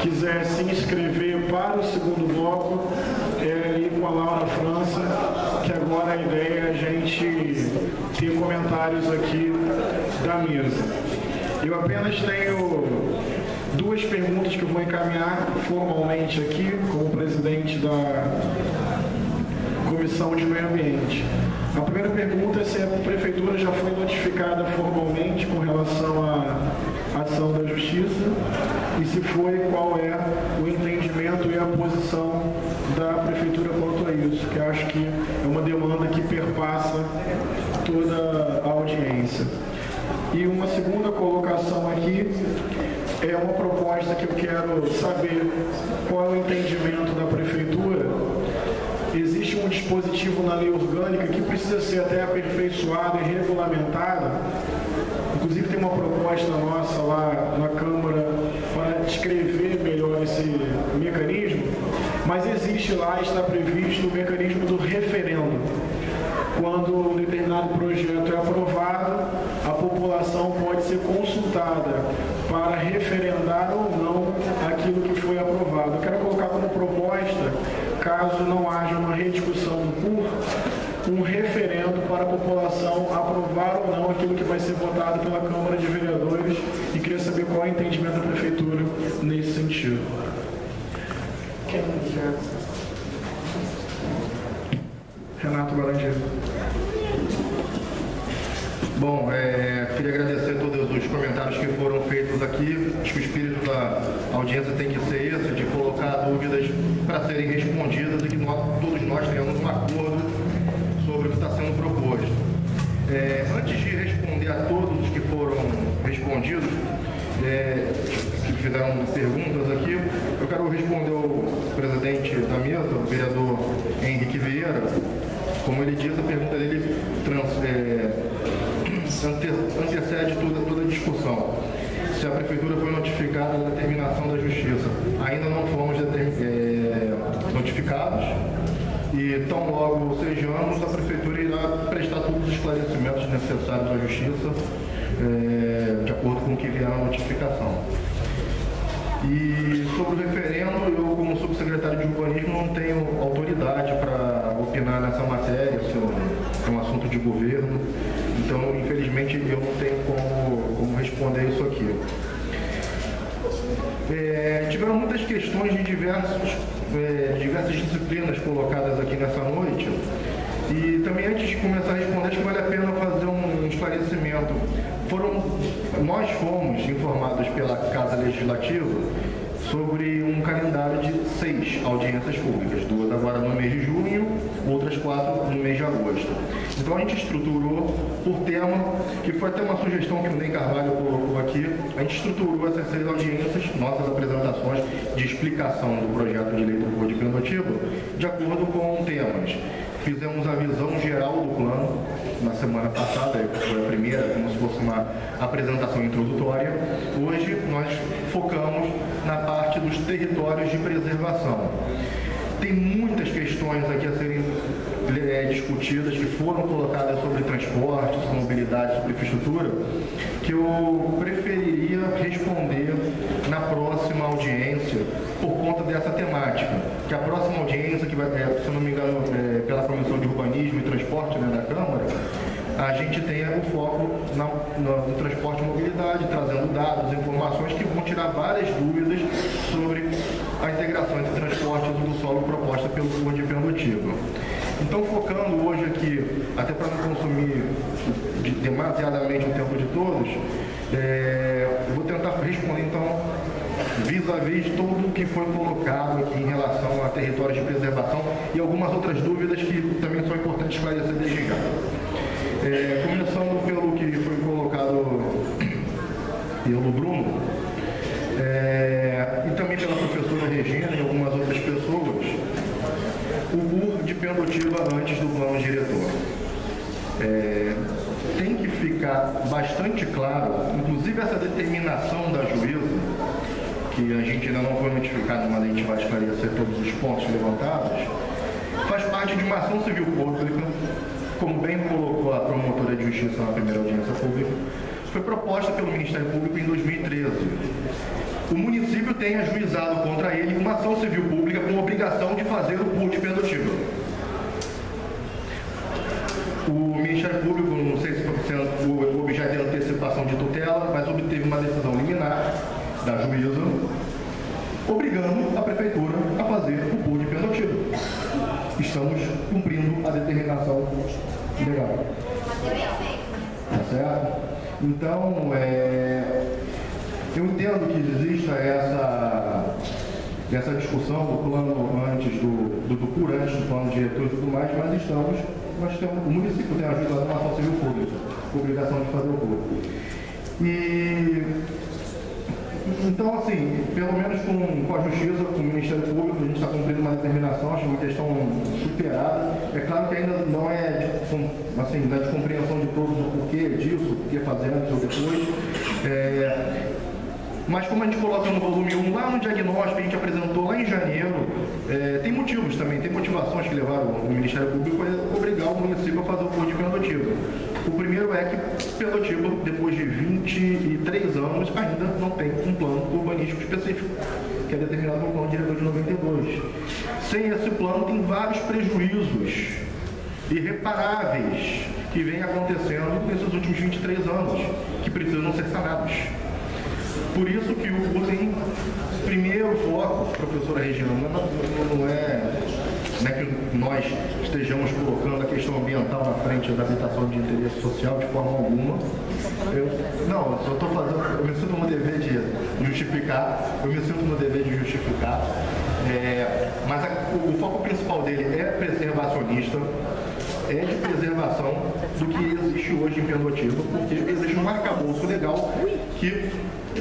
quiser se inscrever para o segundo bloco é ir com a Laura França, que agora a ideia é a gente ter comentários aqui da mesa. Eu apenas tenho 2 perguntas que eu vou encaminhar formalmente aqui como presidente da Comissão de Meio Ambiente. A primeira pergunta é se a Prefeitura já foi notificada formalmente com relação à ação da Justiça e se foi, qual é o entendimento e a posição da Prefeitura quanto a isso, que acho que é uma demanda que perpassa toda a audiência. E uma segunda colocação aqui é uma proposta que eu quero saber qual é o entendimento da Prefeitura. Existe um dispositivo na lei orgânica que precisa ser até aperfeiçoado e regulamentado. Inclusive tem uma proposta nossa lá na Câmara para descrever melhor esse mecanismo, mas existe lá, está previsto o mecanismo do referendo. Quando um determinado projeto é aprovado, a população pode ser consultada para referendar ou não aquilo que foi aprovado. Eu quero colocar como proposta, caso não haja uma rediscussão do CUR, um referendo para a população aprovar ou não aquilo que vai ser votado pela Câmara de Vereadores, e queria saber qual é o entendimento da Prefeitura nesse sentido. Renato Barandier. Bom, queria agradecer todos os comentários que foram feitos aqui. Acho que o espírito da audiência tem que ser esse, de colocar dúvidas para serem respondidas e que todos nós tenhamos um acordo sobre o que está sendo proposto. Antes de responder a todos os que foram respondidos, que fizeram perguntas aqui, eu quero responder ao presidente da mesa, o vereador Henrique Vieira. Como ele diz, a pergunta dele antecede toda a discussão. Se a Prefeitura foi notificada da determinação da Justiça. Ainda não fomos notificados e tão logo sejamos, a Prefeitura irá prestar todos os esclarecimentos necessários à Justiça de acordo com o que vier na notificação. E sobre o referendo, eu como subsecretário de urbanismo não tenho autoridade para opinar nessa matéria, isso é um assunto de governo, então infelizmente eu não tenho como responder isso aqui. Tiveram muitas questões de diversas disciplinas colocadas aqui nessa noite, e também antes de começar a responder, acho que vale a pena fazer um esclarecimento. Nós fomos informados pela Casa Legislativa sobre um calendário de 6 audiências públicas, 2 agora no mês de junho, outras 4 no mês de agosto. Então a gente estruturou por tema, que foi até uma sugestão que o Ney Carvalho colocou aqui, a gente estruturou essas 6 audiências, nossas apresentações de explicação do projeto de lei do Código de Pendotiba, de acordo com temas. Fizemos a visão geral do plano na semana passada, foi a primeira, como se fosse uma apresentação introdutória. Hoje nós focamos na parte dos territórios de preservação. Tem muitas questões aqui a serem discutidas, que foram colocadas sobre transporte, sobre mobilidade, sobre infraestrutura, que eu preferiria responder na próxima audiência por conta dessa temática, que a próxima audiência, que vai, se eu não me engano, pela Comissão de Urbanismo e Transporte, né, da Câmara, a gente tenha o foco no transporte e mobilidade, trazendo dados, informações que vão tirar várias dúvidas sobre a integração entre transporte e uso do solo proposta pelo Curso de Pendotiba. Então, focando hoje aqui, até para não consumir demasiadamente o tempo de todos, eu vou tentar responder, então, vis-à-vis tudo o que foi colocado aqui em relação a territórios de preservação e algumas outras dúvidas que também são importantes esclarecer desde já. Começando pelo que foi colocado pelo Bruno, e também pela professora Regina e algumas outras pessoas, o GUR de Pendotiba antes do plano diretor. Tem que ficar bastante claro, inclusive essa determinação da juíza, que a gente ainda não foi notificado, mas a gente vai esclarecer todos os pontos levantados, faz parte de uma ação civil pública, como bem colocou a promotora de justiça na primeira audiência pública, foi proposta pelo Ministério Público em 2013. O município tem ajuizado contra ele uma ação civil pública com obrigação de fazer o PUR de Pendotiba. O Ministério Público, não sei se o objeto de antecipação de tutela, mas obteve uma decisão liminar da juíza, obrigando a Prefeitura a fazer o PUR de Pendotiba. Estamos cumprindo a determinação legal. Tá certo? Então, eu entendo que exista essa discussão do plano antes do PUR, antes do plano diretor e tudo mais, mas o município tem ajudado uma ação civil pública, com obrigação de fazer o PUR. Então, assim, pelo menos com a Justiça, com o Ministério Público, a gente está cumprindo uma determinação, acho uma questão superada. É claro que ainda não é de compreensão de todos o porquê disso, o porquê fazer antes ou depois. Mas como a gente coloca no volume 1, lá no diagnóstico que a gente apresentou lá em janeiro, tem motivos também, tem motivações que levaram o Ministério Público a obrigar o município a fazer o PUR de Pendotiba. O primeiro é que Pendotiba, depois de 23 anos, ainda não tem um plano urbanístico específico, que é determinado no plano diretor de 92. Sem esse plano, tem vários prejuízos irreparáveis que vêm acontecendo nesses últimos 23 anos, que precisam ser sanados. Por isso que o PUR tem primeiro foco, professora Regina, não é que nós estejamos colocando a questão ambiental na frente da habitação de interesse social de forma alguma. Eu só estou fazendo, eu me sinto no dever de justificar, mas o foco principal dele é preservacionista, é de preservação do que existe hoje em Pendotiba, porque existe um arcabouço legal que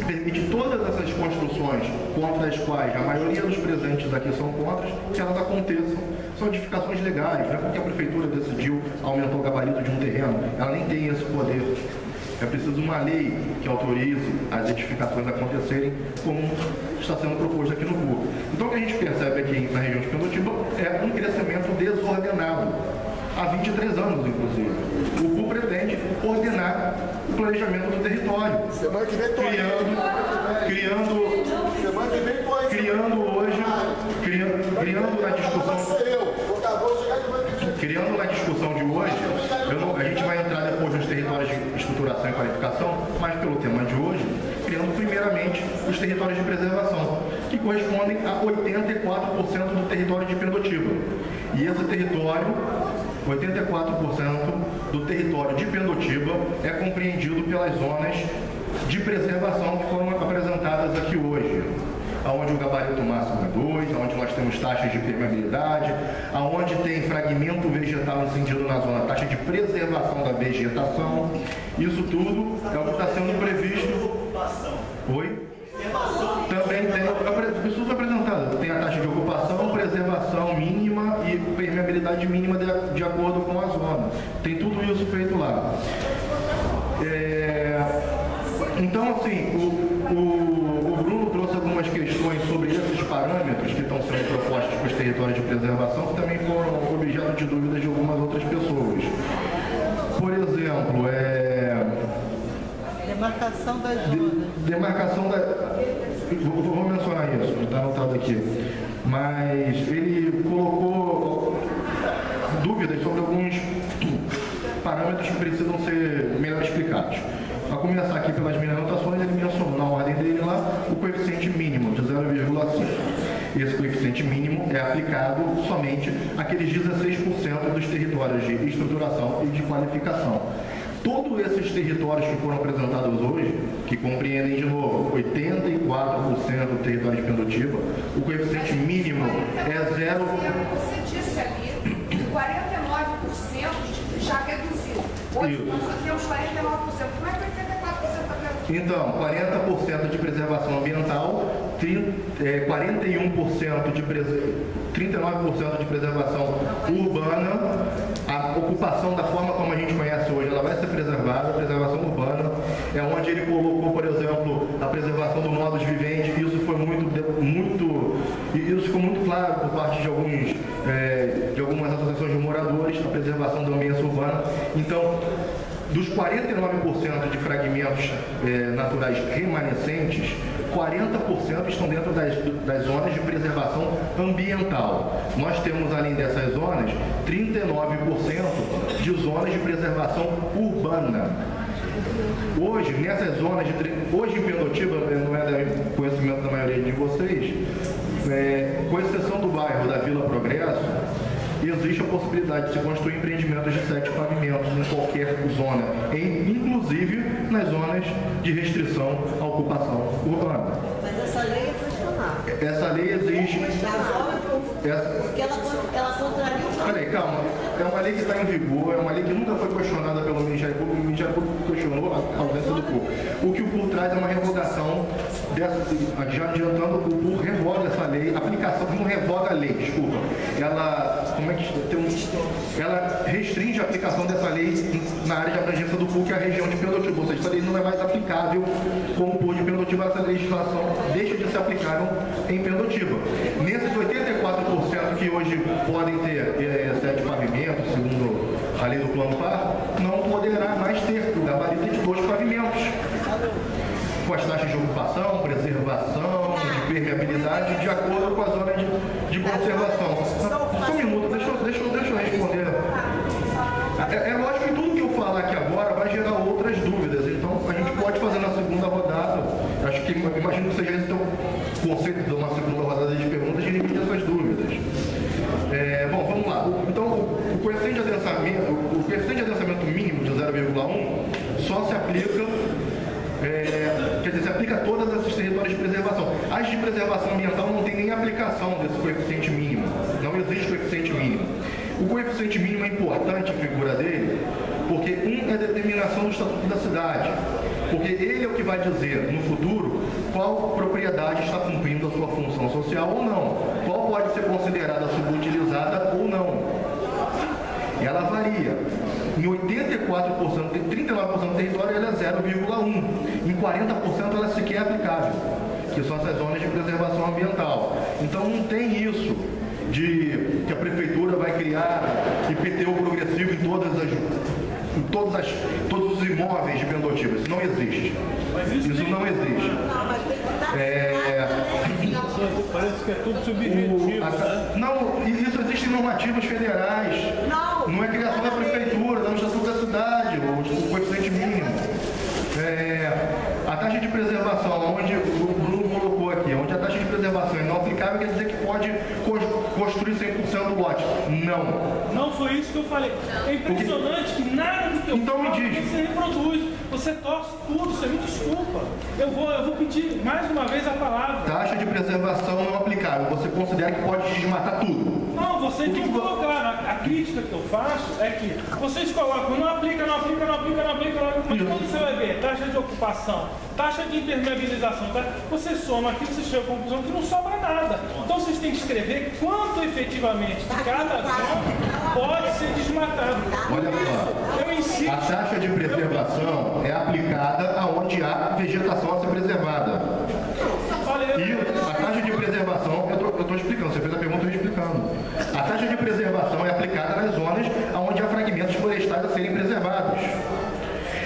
permite todas essas construções contra as quais a maioria dos presentes aqui são contra, que elas aconteçam. São edificações legais, não é porque a Prefeitura decidiu aumentar o gabarito de um terreno, ela nem tem esse poder. É preciso uma lei que autorize as edificações a acontecerem como está sendo proposto aqui no PUR. Então o que a gente percebe aqui na região de Pendotiba é um crescimento desordenado. Há 23 anos, inclusive. O PUR pretende ordenar o planejamento do território. Semana que vem criando na discussão de hoje, a gente vai entrar depois nos territórios de estruturação e qualificação, mas pelo tema de hoje, criando primeiramente os territórios de preservação, que correspondem a 84% do território de Pendotiba. E esse território, 84% do território de Pendotiba é compreendido pelas zonas de preservação que foram apresentadas aqui hoje, aonde o gabarito máximo é 2, aonde nós temos taxas de permeabilidade, aonde tem fragmento vegetal incidido na zona, taxa de preservação da vegetação. Isso tudo é o que está sendo previsto. Oi? Também tem, isso foi apresentado, tem a taxa de ocupação, preservação mínima e permeabilidade mínima de acordo com a zona. Tem tudo isso feito lá. Então, assim, o Bruno trouxe algumas questões sobre esses parâmetros que estão sendo propostos para os territórios de preservação, que também foram objeto de dúvidas de algumas outras pessoas. Por exemplo, demarcação da zona. Demarcação da... Vou mencionar isso, está anotado aqui. mas ele colocou dúvidas sobre alguns parâmetros que precisam ser melhor explicados. A começar aqui pelas minhas anotações, ele mencionou na ordem dele lá o coeficiente mínimo de 0,5. Esse coeficiente mínimo é aplicado somente àqueles 16% dos territórios de estruturação e de qualificação. Todos esses territórios que foram apresentados hoje, que compreendem, de novo, 84% do território de Pindotiba, o coeficiente mínimo é 0... Você disse ali que 49% já reduziu. Hoje nós só temos 49%. Como é que 84% está reduzido? Então, 40% de preservação ambiental, 39% de preservação urbana. A ocupação da forma como a gente conhece hoje, ela vai ser preservada. A preservação urbana é onde ele colocou, por exemplo, a preservação do modus vivendi. Isso foi isso ficou muito claro por parte de algumas associações de moradores, a preservação da ambiência urbana. Então, dos 49% de fragmentos naturais remanescentes, 40% estão dentro das zonas de preservação ambiental. Nós temos, além dessas zonas, 39% de zonas de preservação urbana. Hoje, nessas zonas, hoje em Pindotiba, não é do conhecimento da maioria de vocês, com exceção do bairro da Vila Progresso, existe a possibilidade de se construir empreendimentos de 7 pavimentos em qualquer zona, inclusive nas zonas de restrição à ocupação urbana. Mas essa lei é questionável. Essa lei existe. Porque ela contraria o... Peraí, calma. É uma lei que está em vigor, é uma lei que nunca foi questionada pelo Ministério Público. O Ministério Público questionou a ausência do PUR. O que o PUR traz é uma revogação dessa. Já adiantando, o PUR revoga essa lei. A aplicação não revoga a lei, desculpa. Ela. Como é que tem ela restringe a aplicação dessa lei na área de abrangência do PUR, que é a região de Pindotiba. Ou seja, essa lei não é mais aplicável com o PUR de Pindotiba. Essa legislação deixa de ser aplicável em Pindotiba. Nesses 84% que hoje podem ter 7 pavimentos, segundo a lei do Plano Par, não poderá mais ter o gabarito de 2 pavimentos. Com as taxas de ocupação, preservação, de permeabilidade, de acordo com a zona de conservação. Só um minuto, deixa eu responder. É lógico que tudo que eu falar aqui agora vai gerar outras dúvidas, então a gente pode fazer na segunda rodada. Acho que, imagino que seja esse o conceito de uma segunda rodada de perguntas, de limitar essas dúvidas. Bom, vamos lá. Então, o coeficiente de adensamento mínimo de 0,1 só se aplica, quer dizer, se aplica a todas esses territórios de preservação. As de preservação ambiental não tem nem aplicação desse coeficiente mínimo. Não existe coeficiente mínimo. O coeficiente mínimo é importante, a figura dele, porque é a determinação do Estatuto da Cidade. Porque ele é o que vai dizer, no futuro, qual propriedade está cumprindo a sua função social ou não. Qual pode ser considerada subutilizada ou não. Ela varia. Em 84%, 39% do território ela é 0,1. Em 40% ela sequer é aplicável, que são essas zonas de preservação ambiental. Então não tem isso de que a prefeitura vai criar IPTU progressivo em todos os imóveis de Pindotiba. Isso não existe. Isso não existe. Parece que é tudo subjetivo. Não, isso existe em normativas federais. Não é criação da prefeitura, não é no Estatuto da Cidade, o coeficiente mínimo. A taxa de preservação, onde o Bruno colocou aqui, onde a taxa de preservação é não aplicável, quer dizer que pode construir 100% do lote. Não. Não foi isso que eu falei. É impressionante que nada do que eu falo você reproduz. Você torce tudo, você me desculpa. Eu vou pedir mais uma vez a palavra. Taxa de preservação não aplicável. Você considera que pode desmatar tudo? Não, você tem que colocar. A crítica que eu faço é que vocês colocam, não aplica. Mas quando você vai ver taxa de ocupação, taxa de impermeabilização, você soma aqui, você chega à conclusão que não sobra nada. Então vocês têm que escrever quanto efetivamente de cada zona pode ser desmatado. Olha só, eu insisto. A taxa de preservação é aplicada aonde há vegetação a ser preservada. E a taxa de preservação, eu estou explicando, você fez a pergunta, eu estou explicando. A taxa de preservação é aplicada nas zonas onde há fragmentos florestais a serem preservados.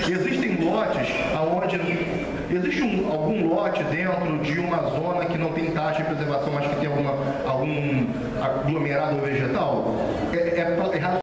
Existem lotes onde Existe algum lote dentro de uma zona que não tem taxa de preservação, mas que tem algum aglomerado vegetal? É